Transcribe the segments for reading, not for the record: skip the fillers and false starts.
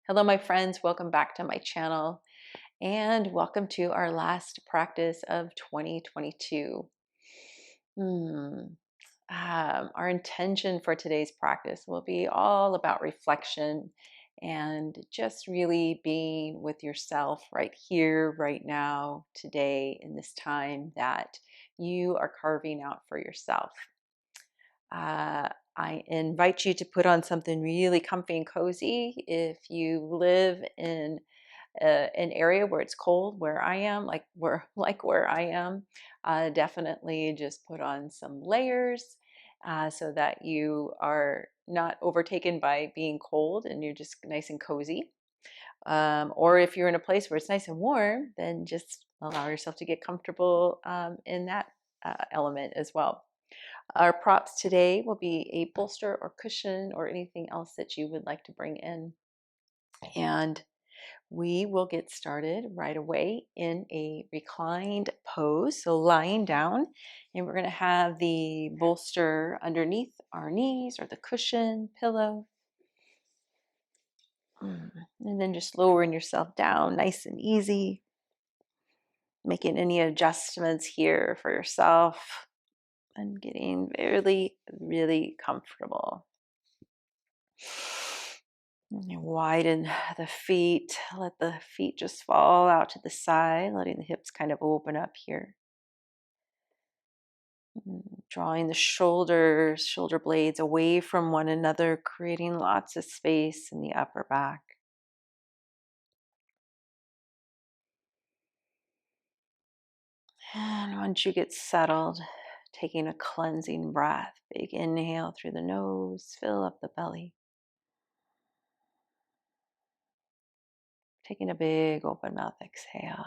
Hello, my friends. Welcome back to my channel and welcome to our last practice of 2022. Our intention for today's practice will be all about reflection and just really being with yourself right here, right now, today, in this time that you are carving out for yourself. Uh, I invite you to put on something really comfy and cozy. If you live in an area where it's cold, where I am, where I am, definitely just put on some layers so that you are not overtaken by being cold and you're just nice and cozy. Or if you're in a place where it's nice and warm, then just allow yourself to get comfortable in that element as well. Our props today will be a bolster or cushion or anything else that you would like to bring in. And we will get started right away in a reclined pose. So lying down, and we're going to have the bolster underneath our knees or the cushion, pillow. And then just lowering yourself down nice and easy. Making any adjustments here for yourself and getting really, really comfortable. And widen the feet. Let the feet just fall out to the side, letting the hips kind of open up here. Drawing the shoulder blades away from one another, creating lots of space in the upper back. And once you get settled, taking a cleansing breath, big inhale through the nose, fill up the belly. Taking a big open mouth exhale.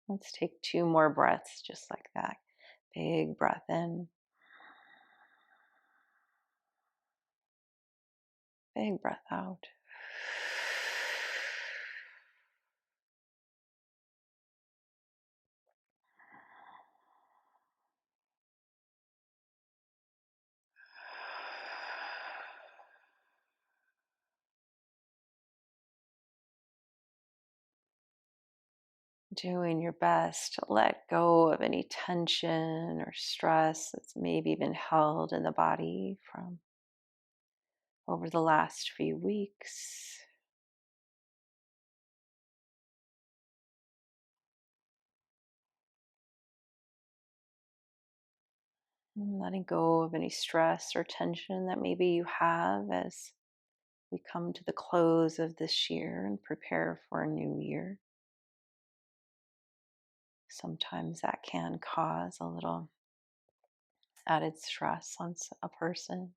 Let's take 2 more breaths just like that. Big breath in. Big breath out. Doing your best to let go of any tension or stress that's maybe been held in the body from over the last few weeks. And letting go of any stress or tension that maybe you have as we come to the close of this year and prepare for a new year. Sometimes that can cause a little added stress on a person.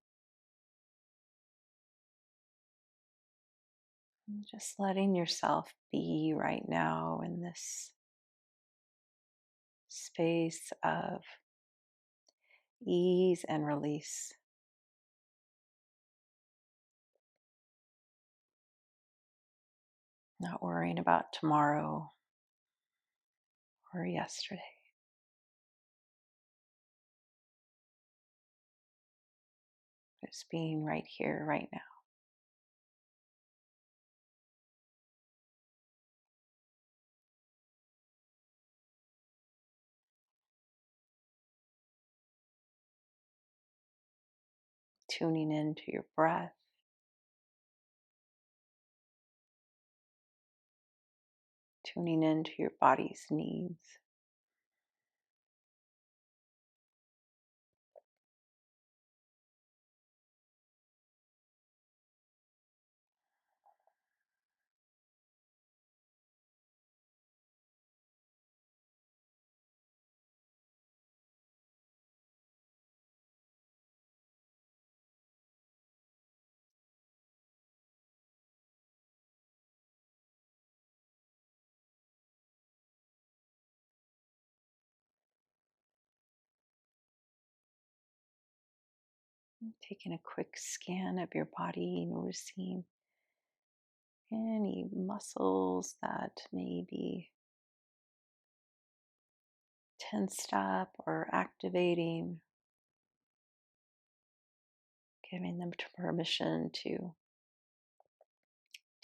And just letting yourself be right now in this space of ease and release. Not worrying about tomorrow or yesterday. Just being right here, right now. Tuning into your breath. Tuning into your body's needs. Taking a quick scan of your body, noticing any muscles that may be tensed up or activating. giving them permission to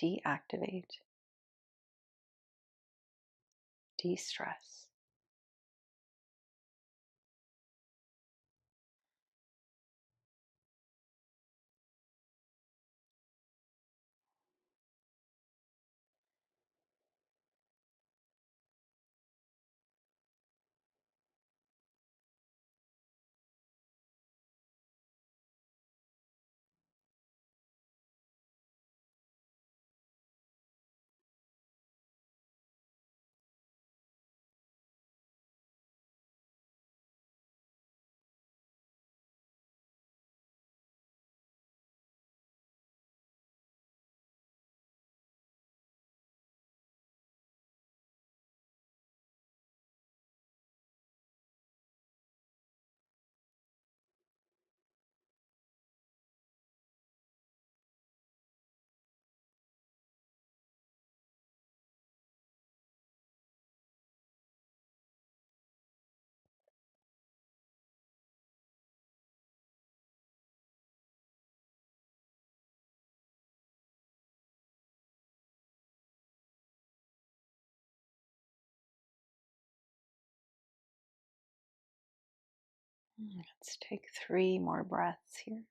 deactivate, de-stress. Let's take 3 more breaths here.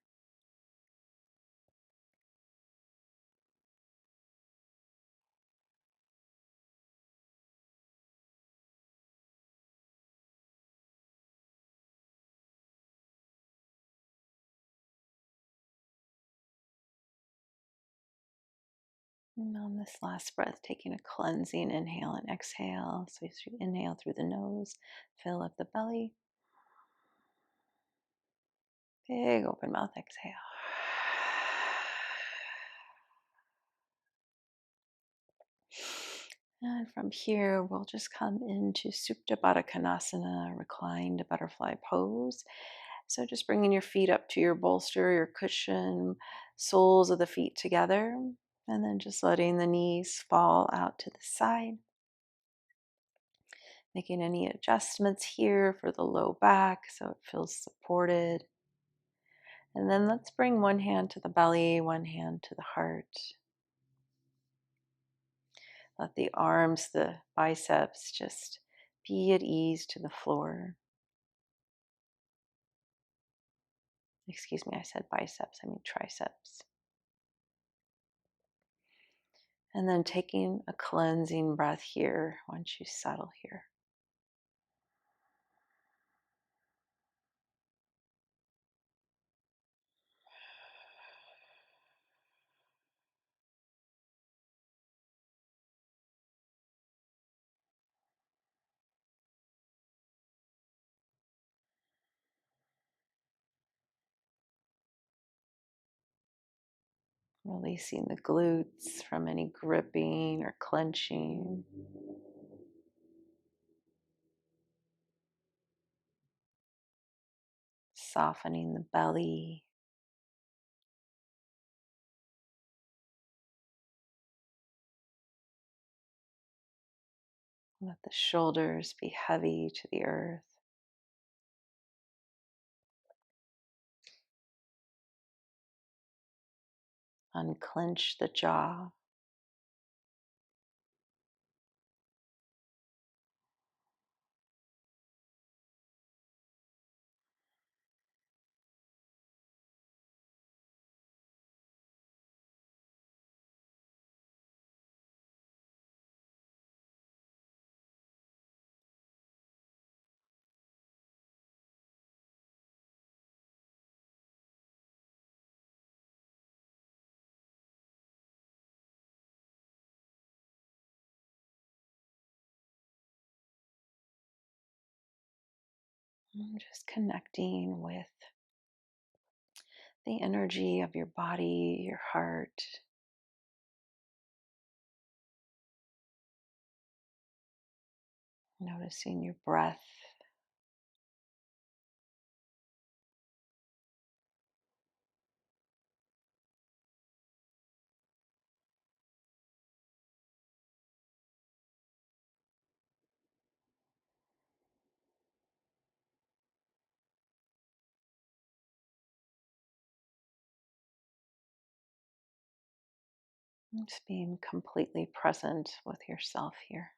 And on this last breath, taking a cleansing inhale and exhale. So as you inhale through the nose, fill up the belly. Big open mouth exhale. And from here, we'll just come into Supta Baddha Konasana, reclined butterfly pose. So just bringing your feet up to your bolster, your cushion, soles of the feet together, and then just letting the knees fall out to the side. Making any adjustments here for the low back so it feels supported. And then let's bring one hand to the belly, one hand to the heart. Let the arms, the biceps just be at ease to the floor. Excuse me, I said biceps, I mean triceps. And then taking a cleansing breath here once you settle here. Releasing the glutes from any gripping or clenching. Softening the belly. Let the shoulders be heavy to the earth. Unclench the jaw. And just connecting with the energy of your body, your heart. Noticing your breath. Just being completely present with yourself here.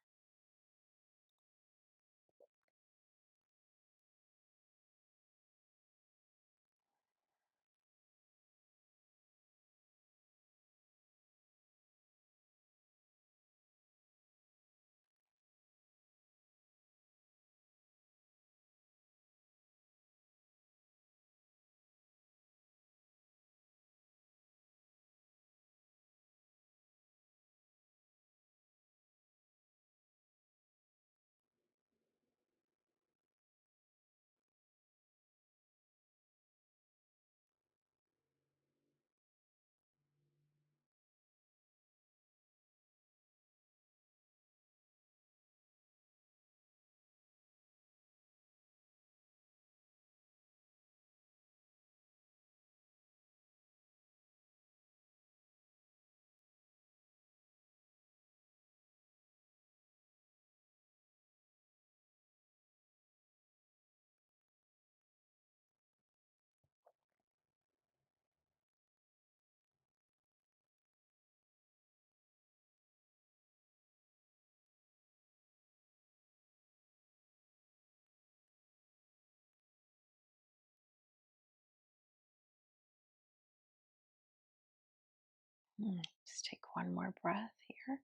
Just take one more breath here.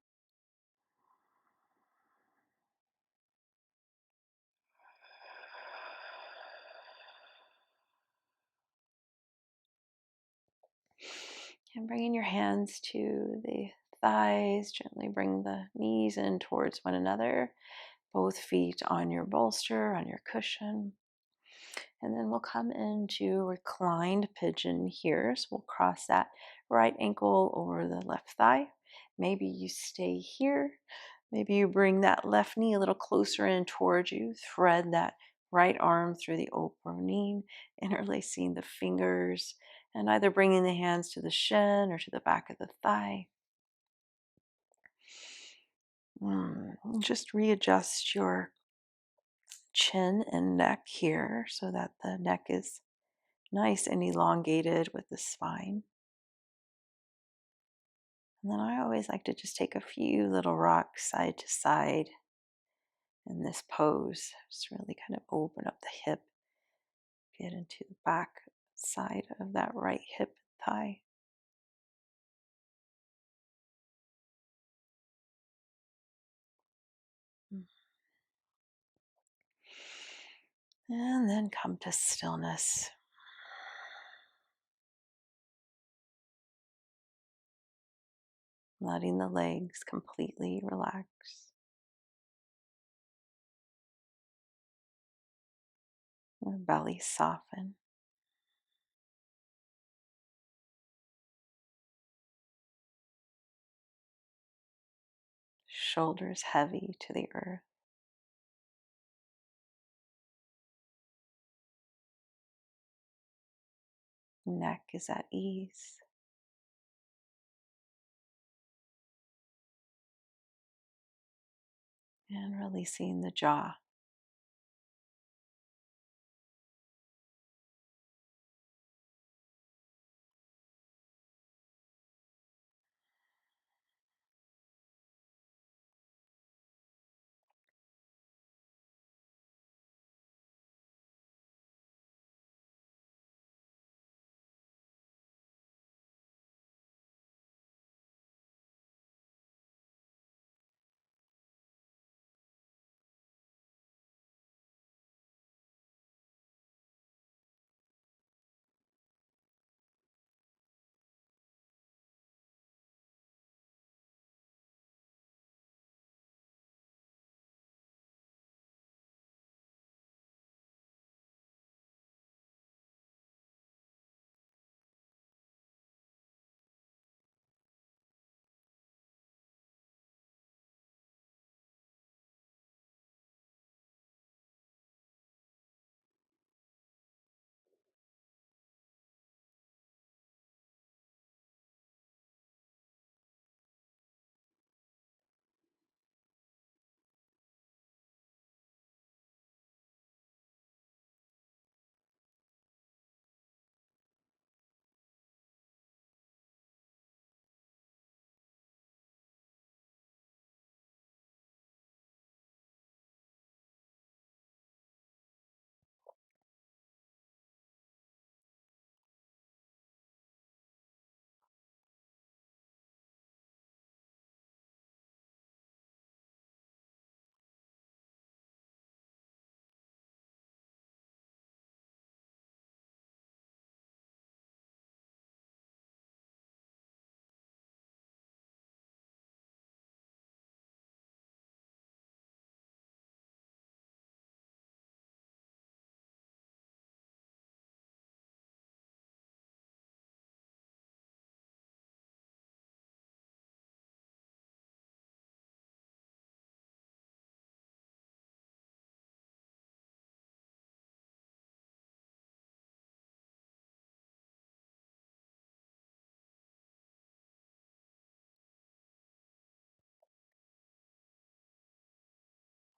And bringing your hands to the thighs, gently bring the knees in towards one another, both feet on your bolster, on your cushion. And then we'll come into reclined pigeon here. So we'll cross that right ankle over the left thigh. Maybe you stay here. Maybe you bring that left knee a little closer in towards you. Thread that right arm through the opening, interlacing the fingers, and either bringing the hands to the shin or to the back of the thigh. Just readjust your chin and neck here so that the neck is nice and elongated with the spine. And then I always like to just take a few little rocks side to side in this pose. Just really kind of open up the hip, get into the back side of that right hip thigh. And then come to stillness. Letting the legs completely relax. The belly soften. Shoulders heavy to the earth. Neck is at ease. And releasing the jaw.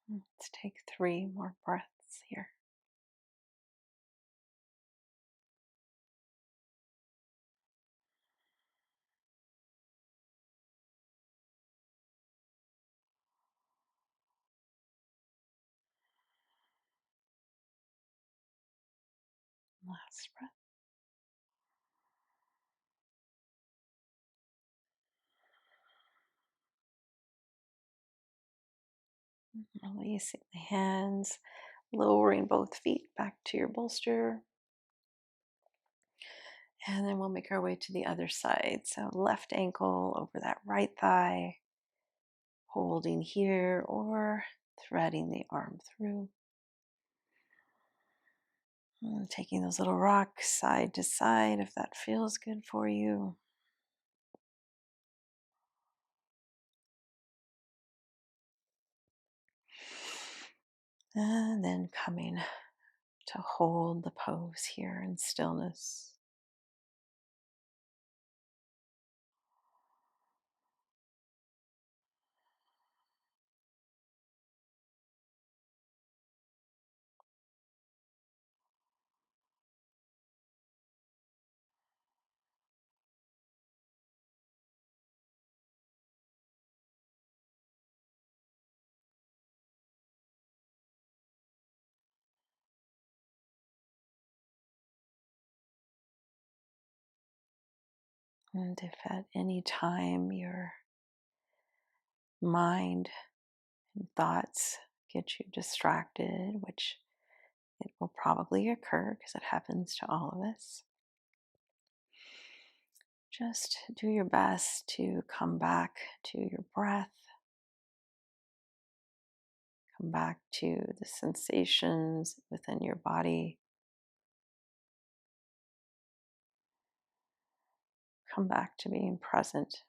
Let's take 3 more breaths here. Last breath. Releasing the hands, lowering both feet back to your bolster. And then we'll make our way to the other side. So left ankle over that right thigh, holding here or threading the arm through. And taking those little rocks side to side if that feels good for you. And then coming to hold the pose here in stillness. And if at any time your mind and thoughts get you distracted, which it will probably occur because it happens to all of us, just do your best to come back to your breath, come back to the sensations within your body, come back to being present.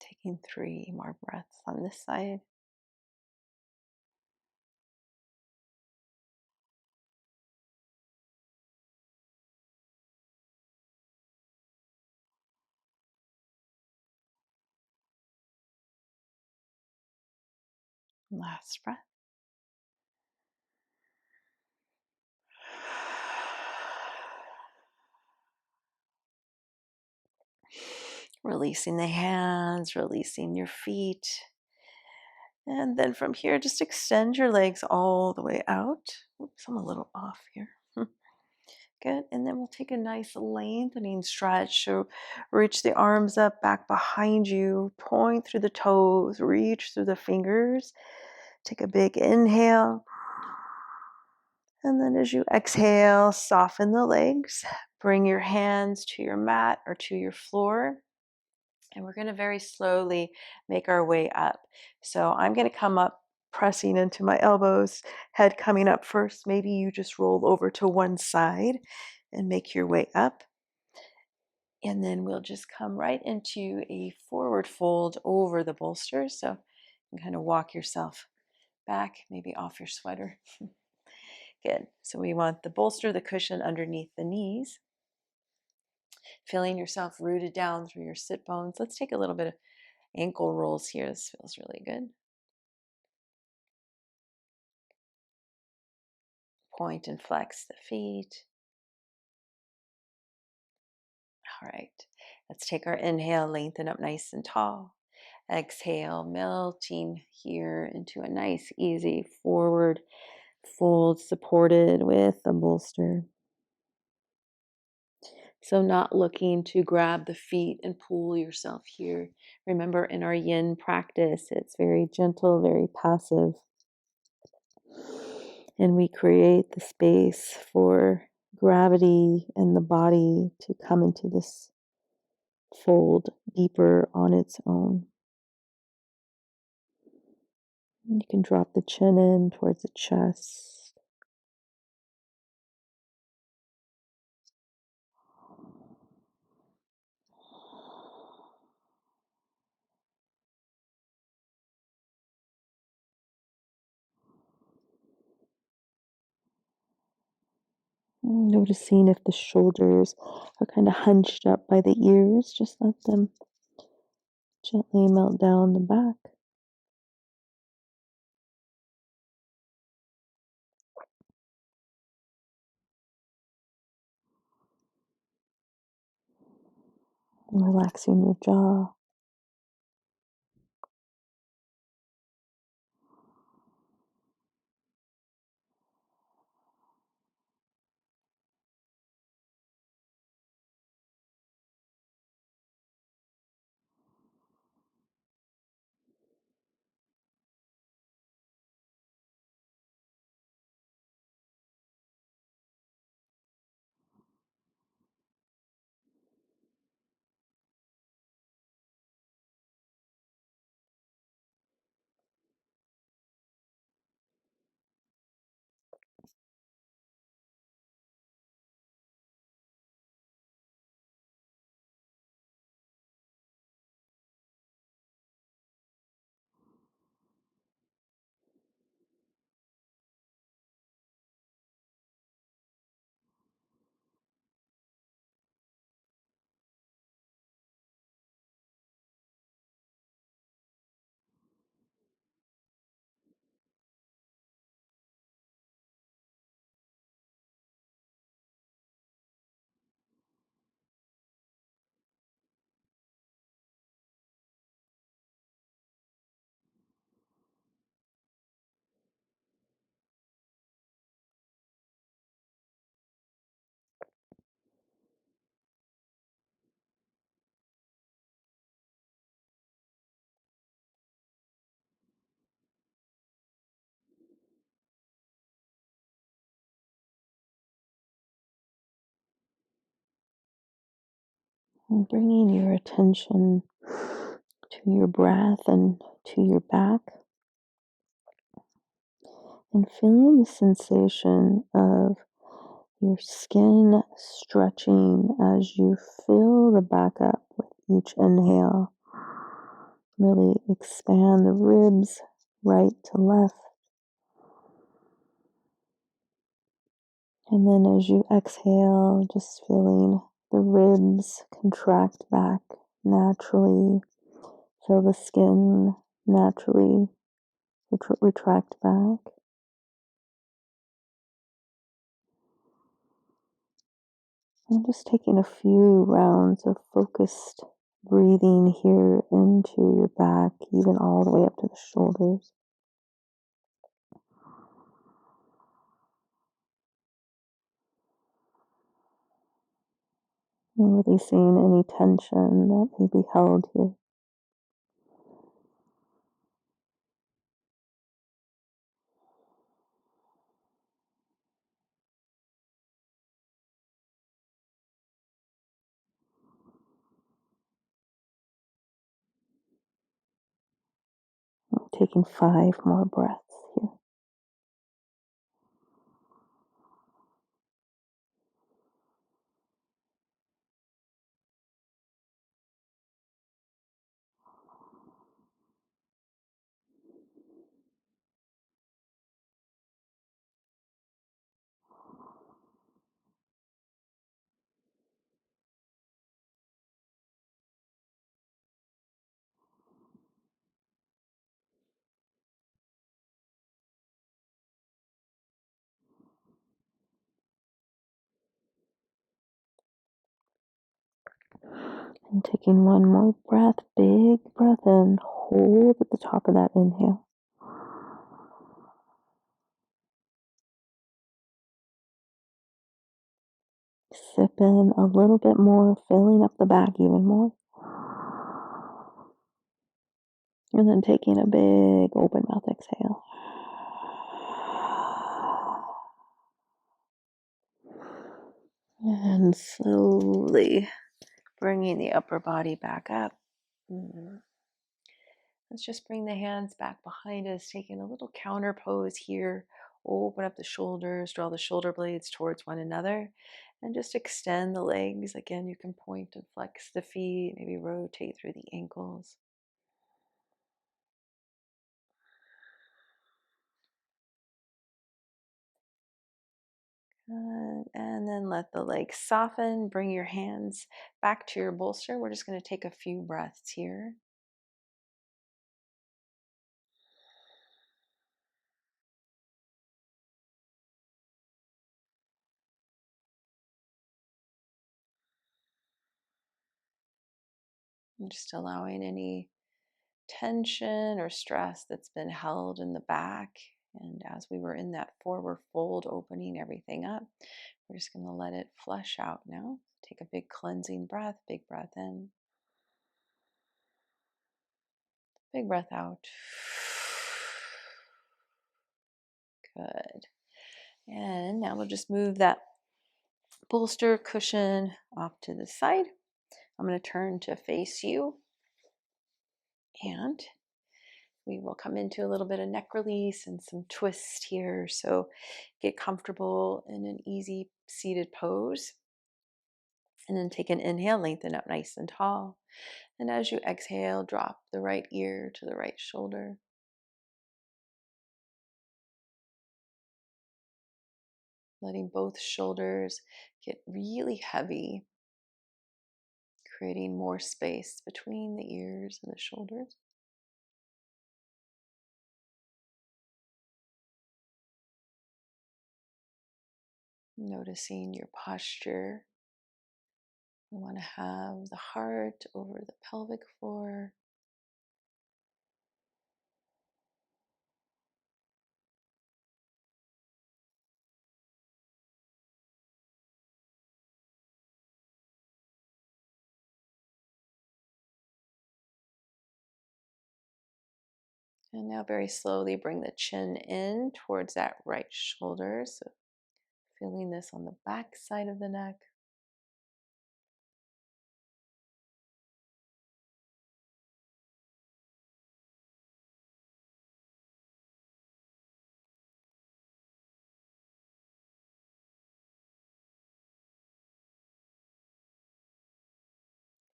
Taking 3 more breaths on this side. Last breath. Releasing the hands, releasing your feet. And then from here, just extend your legs all the way out. Oops, I'm a little off here. Good. And then we'll take a nice lengthening stretch. So reach the arms up back behind you, point through the toes, reach through the fingers. Take a big inhale. And then as you exhale, soften the legs. Bring your hands to your mat or to your floor. And we're going to very slowly make our way up. So I'm going to come up, pressing into my elbows, head coming up first. Maybe you just roll over to one side. and make your way up. And then we'll just come right into a forward fold over the bolster. So you can kind of walk yourself back, maybe off your sweater. Good. So we want the bolster, the cushion underneath the knees. Feeling yourself rooted down through your sit bones. Let's take a little bit of ankle rolls here. This feels really good. Point and flex the feet. All right. Let's take our inhale, lengthen up nice and tall. Exhale, melting here into a nice, easy forward fold supported with a bolster. So not looking to grab the feet and pull yourself here. Remember, in our yin practice, it's very gentle, very passive. And we create the space for gravity and the body to come into this fold deeper on its own. You can drop the chin in towards the chest. Noticing if the shoulders are kind of hunched up by the ears, just let them gently melt down the back. Relaxing your jaw. And bringing your attention to your breath and to your back. And feeling the sensation of your skin stretching as you fill the back up with each inhale. Really expand the ribs right to left. And then as you exhale, just feeling the ribs contract back naturally. Feel the skin naturally retract back. And just taking a few rounds of focused breathing here into your back, even all the way up to the shoulders. And releasing any tension that may be held here. Taking 5 more breaths here. And taking one more breath, big breath in, hold at the top of that inhale. Sip in a little bit more, filling up the back even more. And then taking a big open mouth exhale. And slowly bringing the upper body back up. Let's just bring the hands back behind us, taking a little counter pose here. Open up the shoulders, draw the shoulder blades towards one another, and just extend the legs. Again, you can point and flex the feet, maybe rotate through the ankles. Good. And then let the legs soften. Bring your hands back to your bolster. We're just going to take a few breaths here. And just allowing any tension or stress that's been held in the back. And as we were in that forward fold, opening everything up, we're just going to let it flush out now. Take a big cleansing breath, big breath in, big breath out. Good. And now we'll just move that bolster cushion off to the side. I'm going to turn to face you, and we will come into a little bit of neck release and some twist here. So get comfortable in an easy seated pose. And then take an inhale, lengthen up nice and tall. And as you exhale, drop the right ear to the right shoulder. Letting both shoulders get really heavy, creating more space between the ears and the shoulders. Noticing your posture. We want to have the heart over the pelvic floor. And now very slowly bring the chin in towards that right shoulder. So feeling this on the back side of the neck.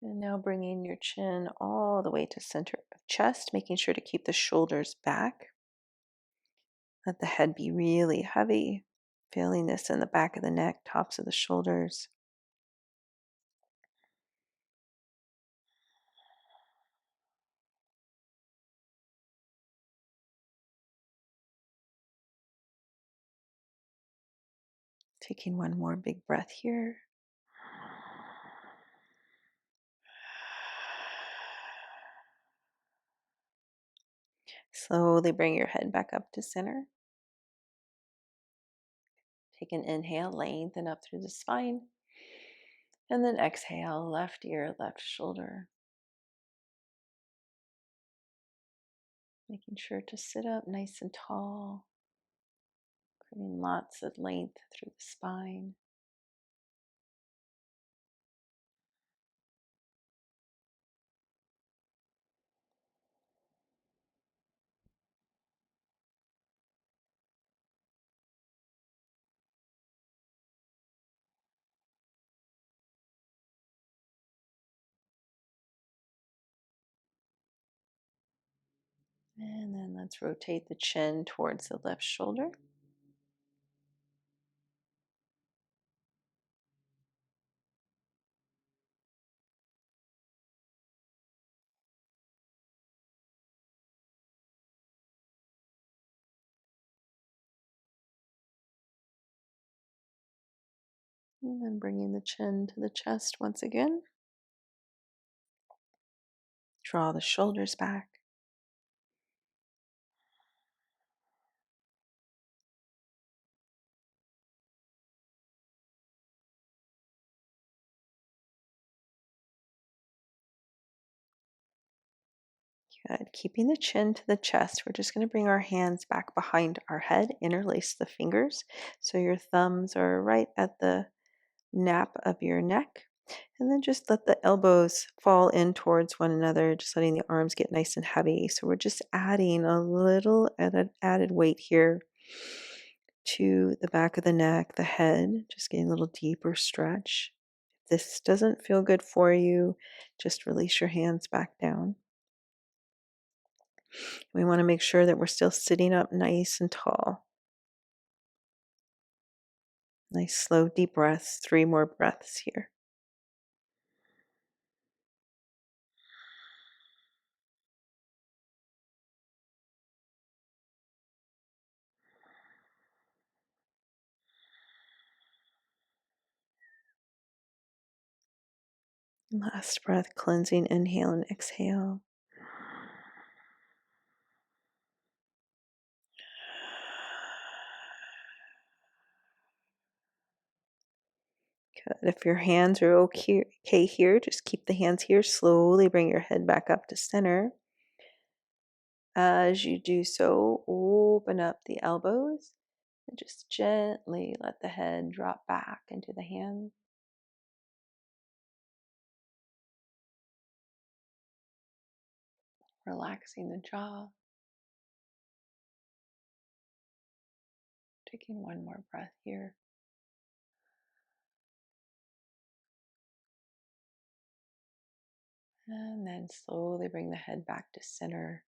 And now bringing your chin all the way to center of chest, making sure to keep the shoulders back. Let the head be really heavy. Feeling this in the back of the neck, tops of the shoulders. Taking one more big breath here. Slowly bring your head back up to center. Take an inhale, lengthen up through the spine. And then exhale, left ear, left shoulder. Making sure to sit up nice and tall, creating lots of length through the spine. And then let's rotate the chin towards the left shoulder. And then bringing the chin to the chest once again. Draw the shoulders back. Good. Keeping the chin to the chest, we're just going to bring our hands back behind our head, interlace the fingers so your thumbs are right at the nape of your neck. And then just let the elbows fall in towards one another, just letting the arms get nice and heavy. So we're just adding a little added weight here to the back of the neck, the head, just getting a little deeper stretch. If this doesn't feel good for you, just release your hands back down. We want to make sure that we're still sitting up nice and tall. Nice, slow, deep breaths. 3 more breaths here. Last breath, cleansing, inhale and exhale. Good. If your hands are okay here, just keep the hands here. Slowly bring your head back up to center. As you do so, open up the elbows and just gently let the head drop back into the hands. Relaxing the jaw. Taking one more breath here. And then slowly bring the head back to center.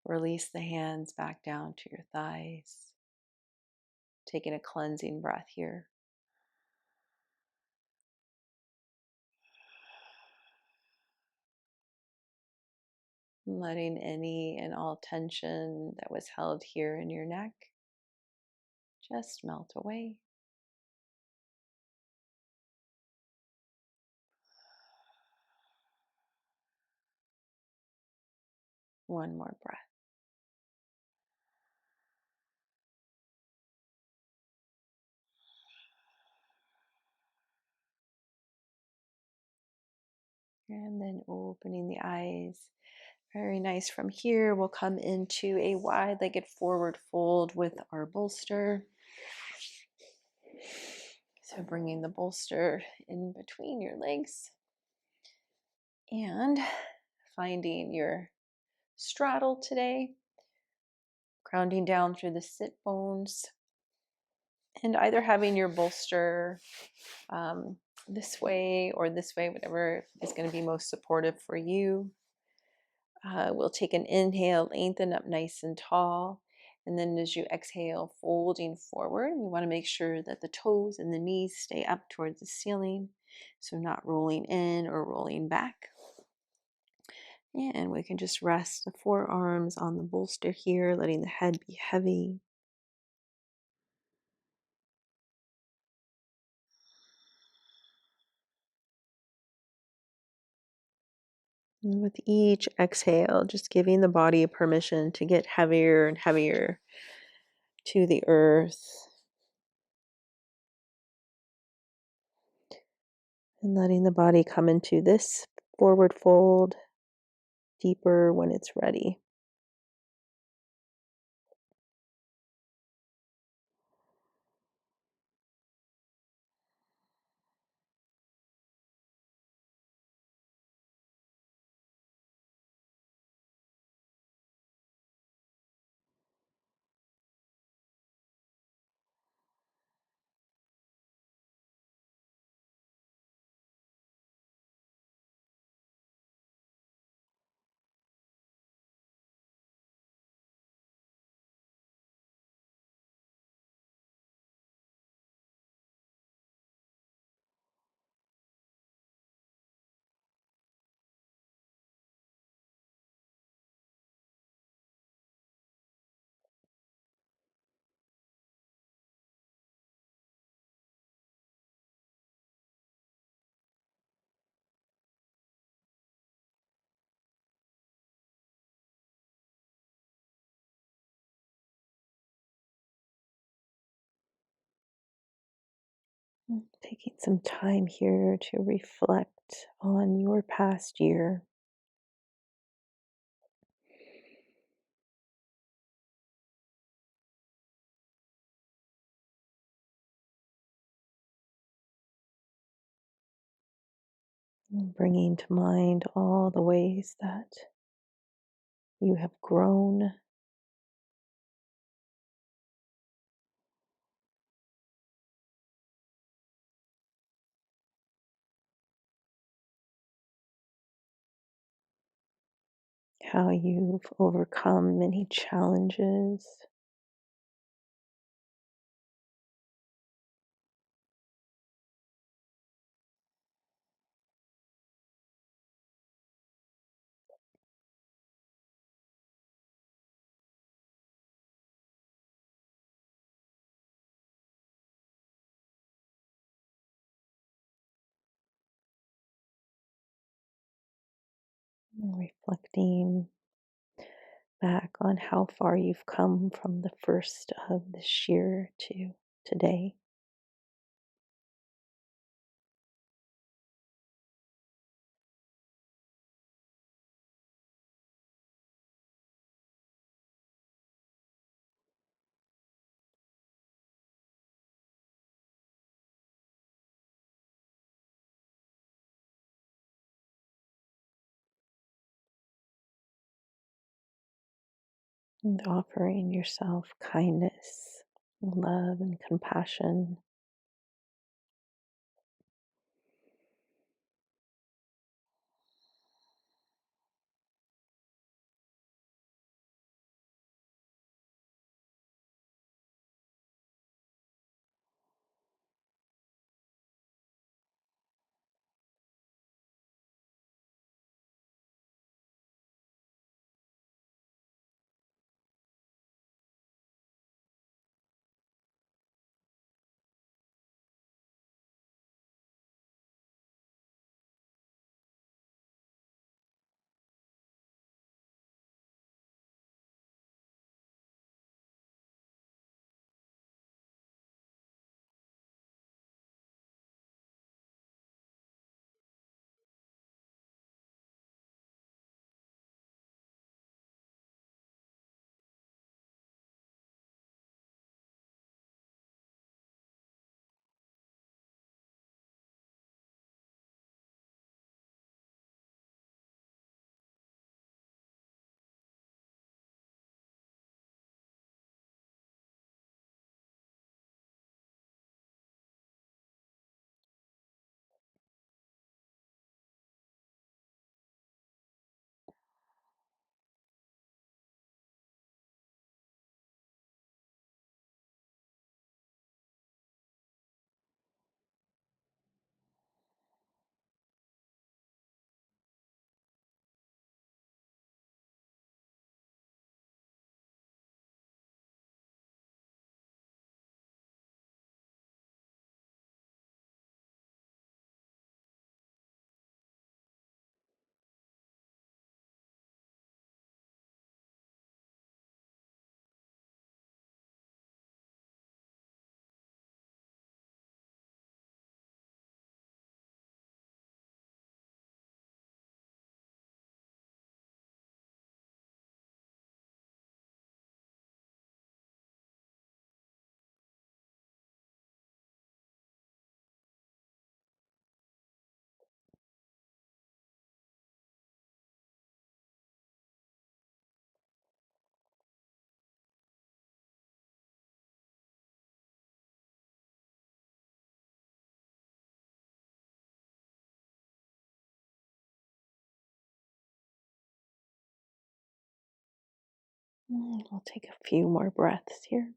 Release the hands back down to your thighs. Taking a cleansing breath here. Letting any and all tension that was held here in your neck just melt away. One more breath. And then opening the eyes. Very nice. From here, we'll come into a wide-legged forward fold with our bolster. So bringing the bolster in between your legs and finding your straddle today, grounding down through the sit bones, and either having your bolster this way or this way, whatever is going to be most supportive for you. We'll take an inhale, lengthen up nice and tall. And then as you exhale, folding forward, we want to make sure that the toes and the knees stay up towards the ceiling. So not rolling in or rolling back. And we can just rest the forearms on the bolster here, letting the head be heavy. And with each exhale, just giving the body permission to get heavier and heavier to the earth. And letting the body come into this forward fold deeper when it's ready. Taking some time here to reflect on your past year. Bringing to mind all the ways that you have grown, how you've overcome many challenges. Reflecting back on how far you've come from the first of this year to today. And offering yourself kindness, love, and compassion. We'll take a few more breaths here.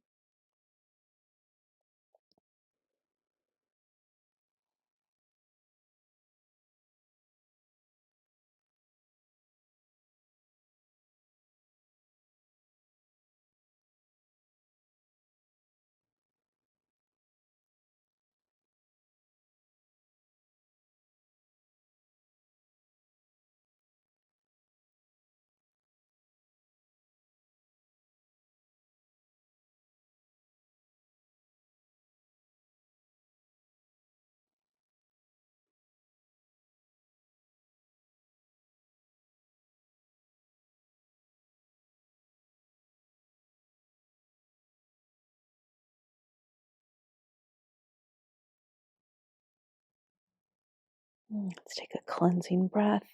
Let's take a cleansing breath,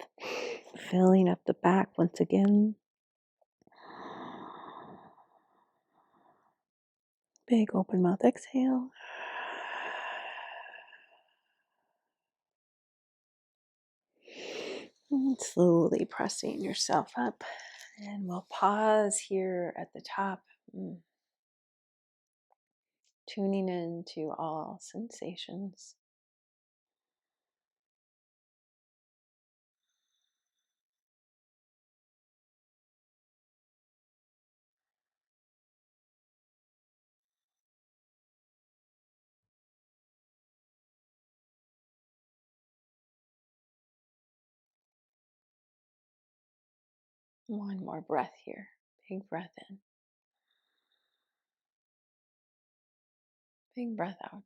filling up the back once again. Big open mouth exhale. And slowly pressing yourself up. And we'll pause here at the top, tuning in to all sensations. One more breath here. Big breath in. Big breath out.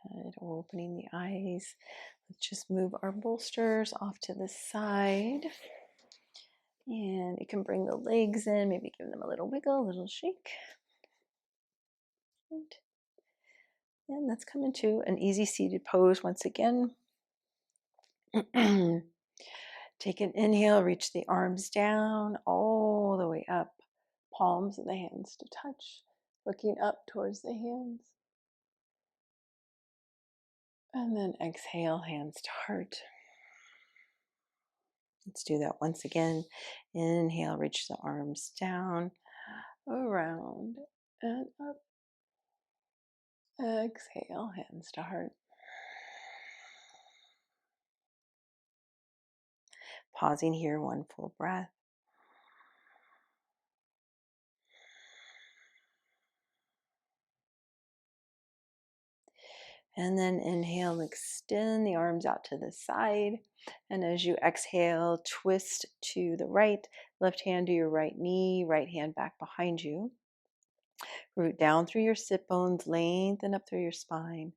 Good. Opening the eyes. Let's just move our bolsters off to the side. And you can bring the legs in, maybe give them a little wiggle, a little shake. And let's come into an easy seated pose once again. Take an inhale, reach the arms down all the way up, palms of the hands to touch, looking up towards the hands. And then exhale, hands to heart. Let's do that once again. Inhale, reach the arms down, around, and up. Exhale, hands to heart. Pausing here, one full breath. And then inhale, extend the arms out to the side. And as you exhale, twist to the right, left hand to your right knee, right hand back behind you. Root down through your sit bones, lengthen up through your spine.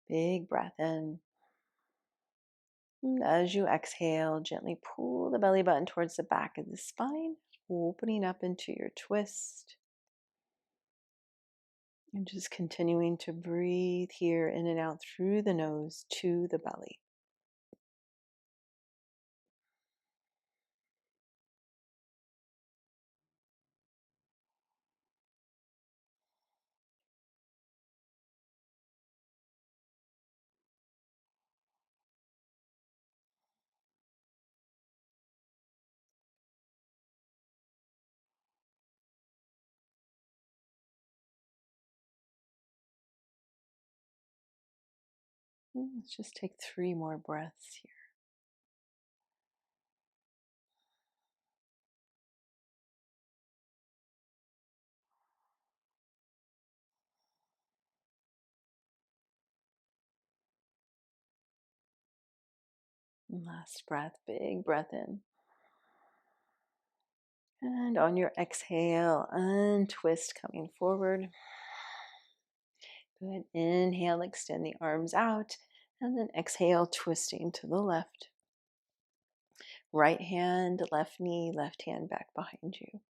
Big breath in. And as you exhale, gently pull the belly button towards the back of the spine, opening up into your twist. And just continuing to breathe here in and out through the nose to the belly. Let's just take 3 more breaths here. And last breath, big breath in. And on your exhale, untwist coming forward. Good. Inhale, extend the arms out. And then exhale, twisting to the left. Right hand, left knee, left hand back behind you.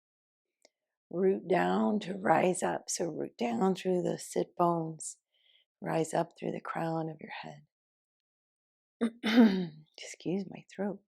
Root down to rise up. So root down through the sit bones. Rise up through the crown of your head. Excuse my throat.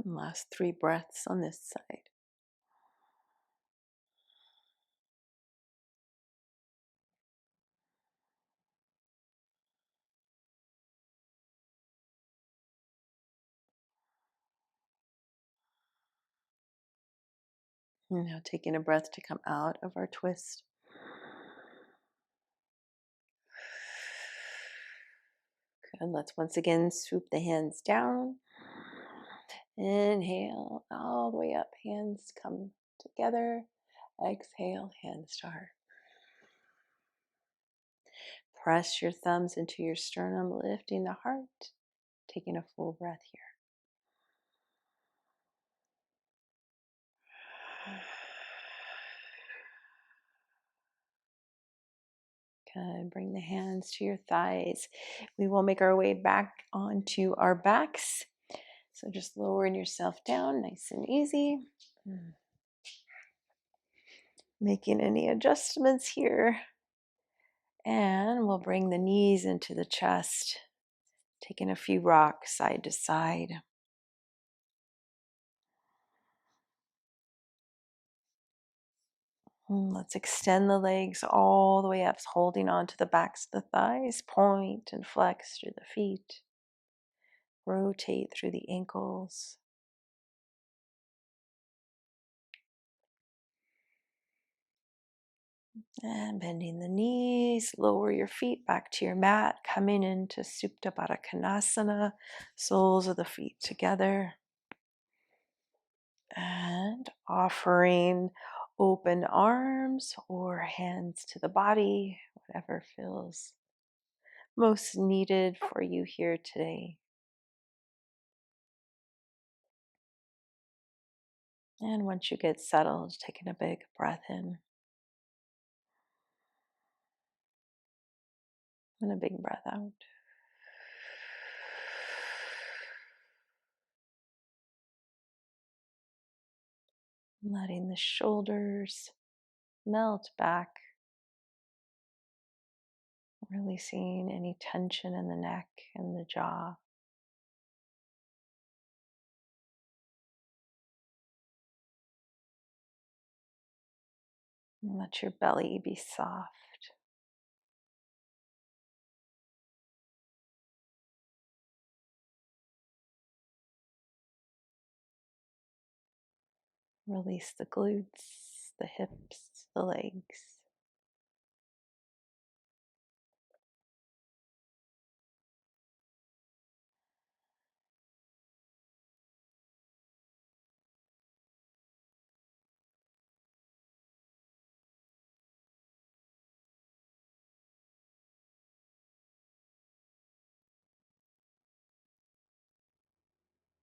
Last 3 breaths on this side. And now taking a breath to come out of our twist. Good. Let's once again swoop the hands down. Inhale all the way up, hands come together. Exhale, hand star. Press your thumbs into your sternum, lifting the heart, taking a full breath here. Good. Bring the hands to your thighs. We will make our way back onto our backs. So just lowering yourself down nice and easy. Making any adjustments here. And we'll bring the knees into the chest, taking a few rocks side to side. Let's extend the legs all the way up, holding onto the backs of the thighs. Point and flex through the feet. Rotate through the ankles. And bending the knees, lower your feet back to your mat, coming into Supta Baddha Konasana, soles of the feet together. And offering open arms or hands to the body, whatever feels most needed for you here today. And once you get settled, taking a big breath in and a big breath out. Letting the shoulders melt back, releasing any tension in the neck and the jaw. And let your belly be soft. Release the glutes, the hips, the legs.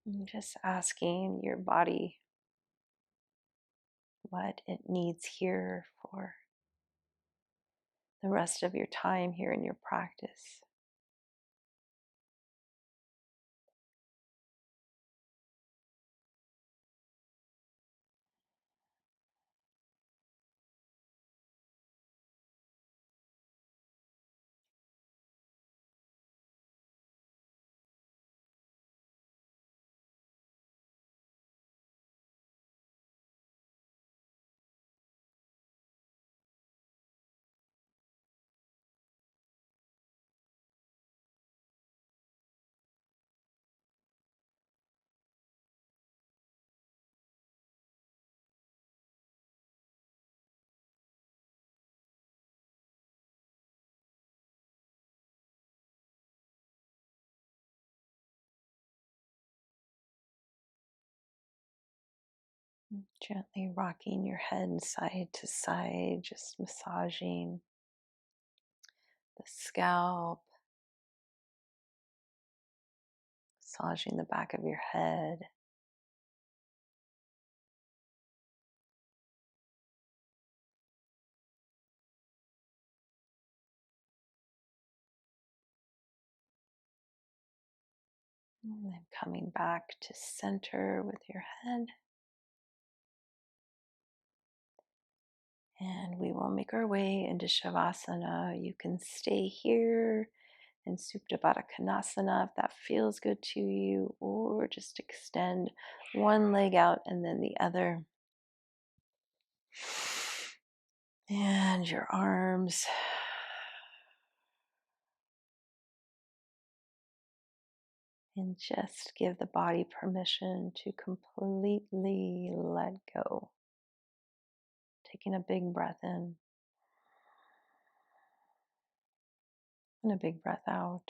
And just asking your body what it needs here for the rest of your time here in your practice. Gently rocking your head side to side, just massaging the scalp, massaging the back of your head. And then coming back to center with your head. And we will make our way into Shavasana. You can stay here in Supta Baddha Konasana if that feels good to you, or just extend one leg out and then the other. And your arms. And just give the body permission to completely let go. Taking a big breath in and a big breath out.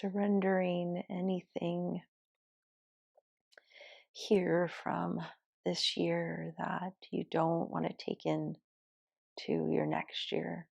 surrendering anything here from this year that you don't want to take in to your next year.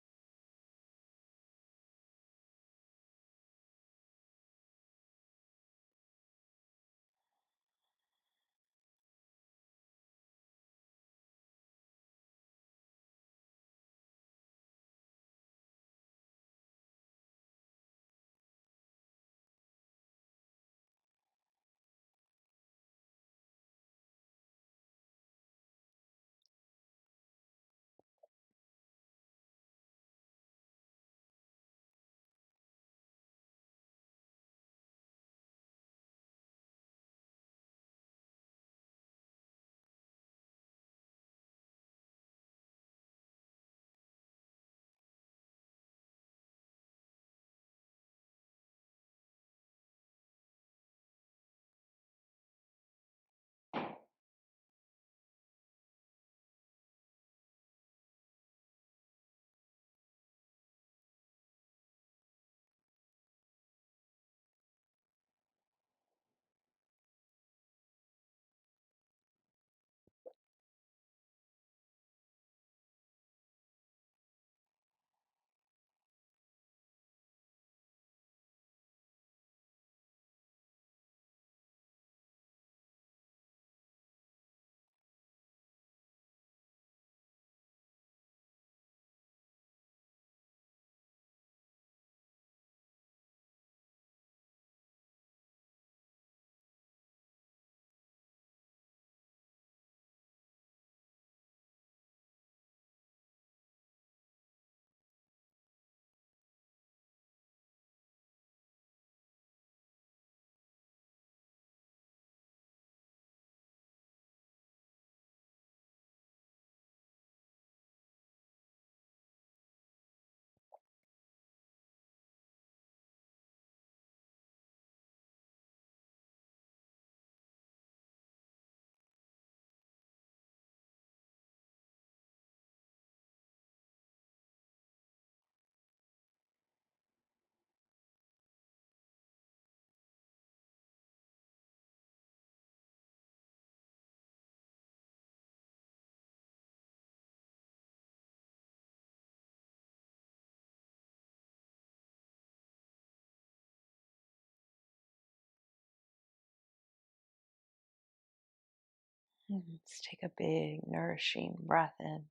Let's take a big, nourishing breath in.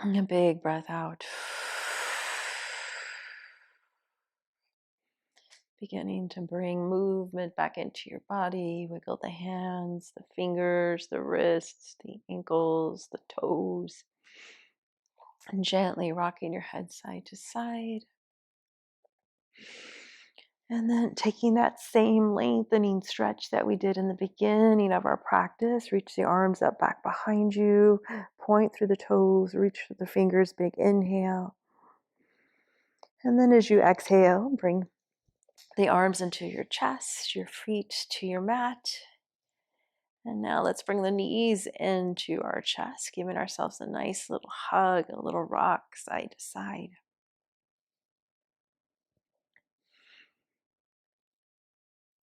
And a big breath out. Beginning to bring movement back into your body. Wiggle the hands, the fingers, the wrists, the ankles, the toes. And gently rocking your head side to side. And then taking that same lengthening stretch that we did in the beginning of our practice, reach the arms up back behind you, point through the toes, reach through the fingers, big inhale. And then as you exhale, bring the arms into your chest, your feet to your mat. And now let's bring the knees into our chest, giving ourselves a nice little hug, a little rock side to side.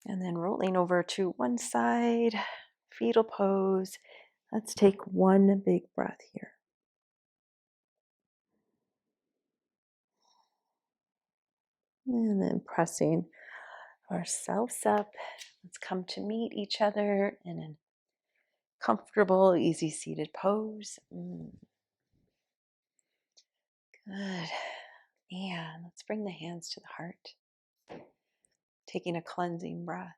And then rolling over to one side, fetal pose. Let's take one big breath here. And then pressing ourselves up. Let's come to meet each other in a comfortable, easy seated pose. Good. And let's bring the hands to the heart. Taking a cleansing breath.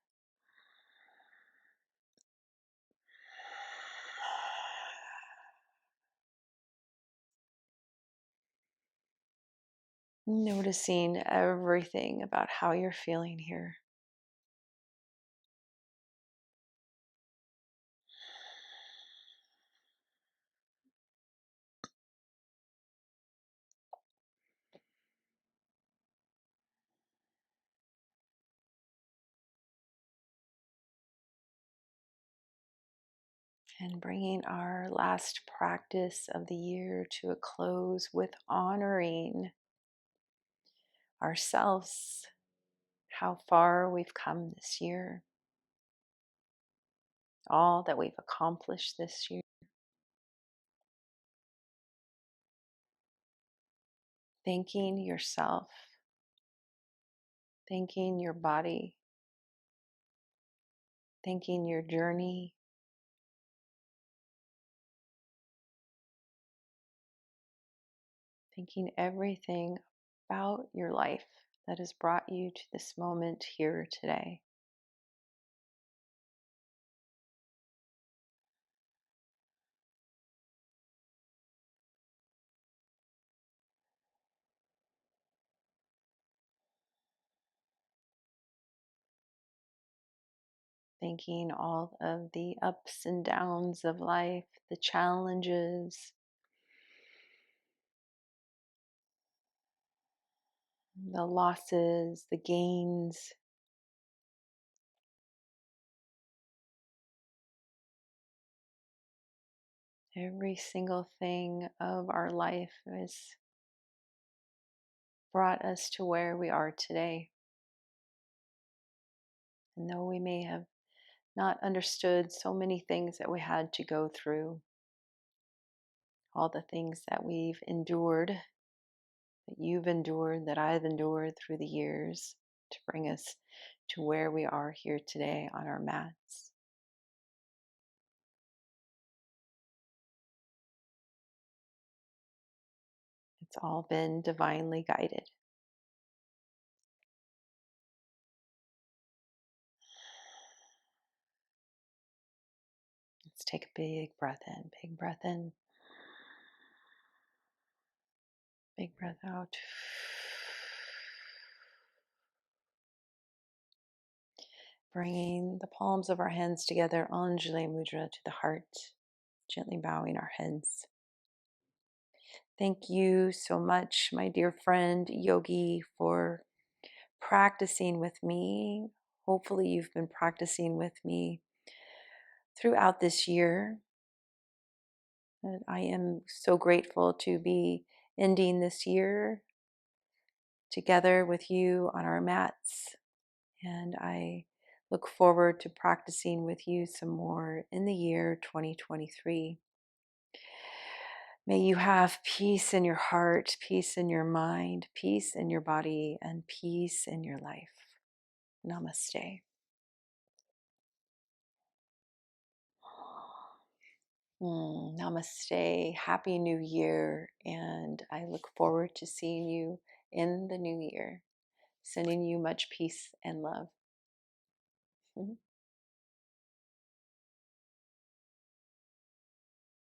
Noticing everything about how you're feeling here. And bringing our last practice of the year to a close with honoring ourselves how far we've come this year, all that we've accomplished this year. Thanking yourself, thanking your body, thanking your journey, thanking everything about your life that has brought you to this moment here today. Thanking all of the ups and downs of life, the challenges, the losses, the gains. Every single thing of our life has brought us to where we are today. And though we may have not understood so many things that we had to go through, all the things that we've endured, that you've endured, that I've endured through the years to bring us to where we are here today on our mats. It's all been divinely guided. Let's take a big breath in, big breath in, big breath out. Bringing the palms of our hands together, Anjali Mudra, to the heart, gently bowing our heads. Thank you so much, my dear friend, Yogi, for practicing with me. Hopefully, you've been practicing with me throughout this year. And I am so grateful to be ending this year together with you on our mats. And I look forward to practicing with you some more in the year 2023. May you have peace in your heart, peace in your mind, peace in your body, and peace in your life. Namaste. Namaste. Happy New Year. And I look forward to seeing you in the new year. Sending you much peace and love.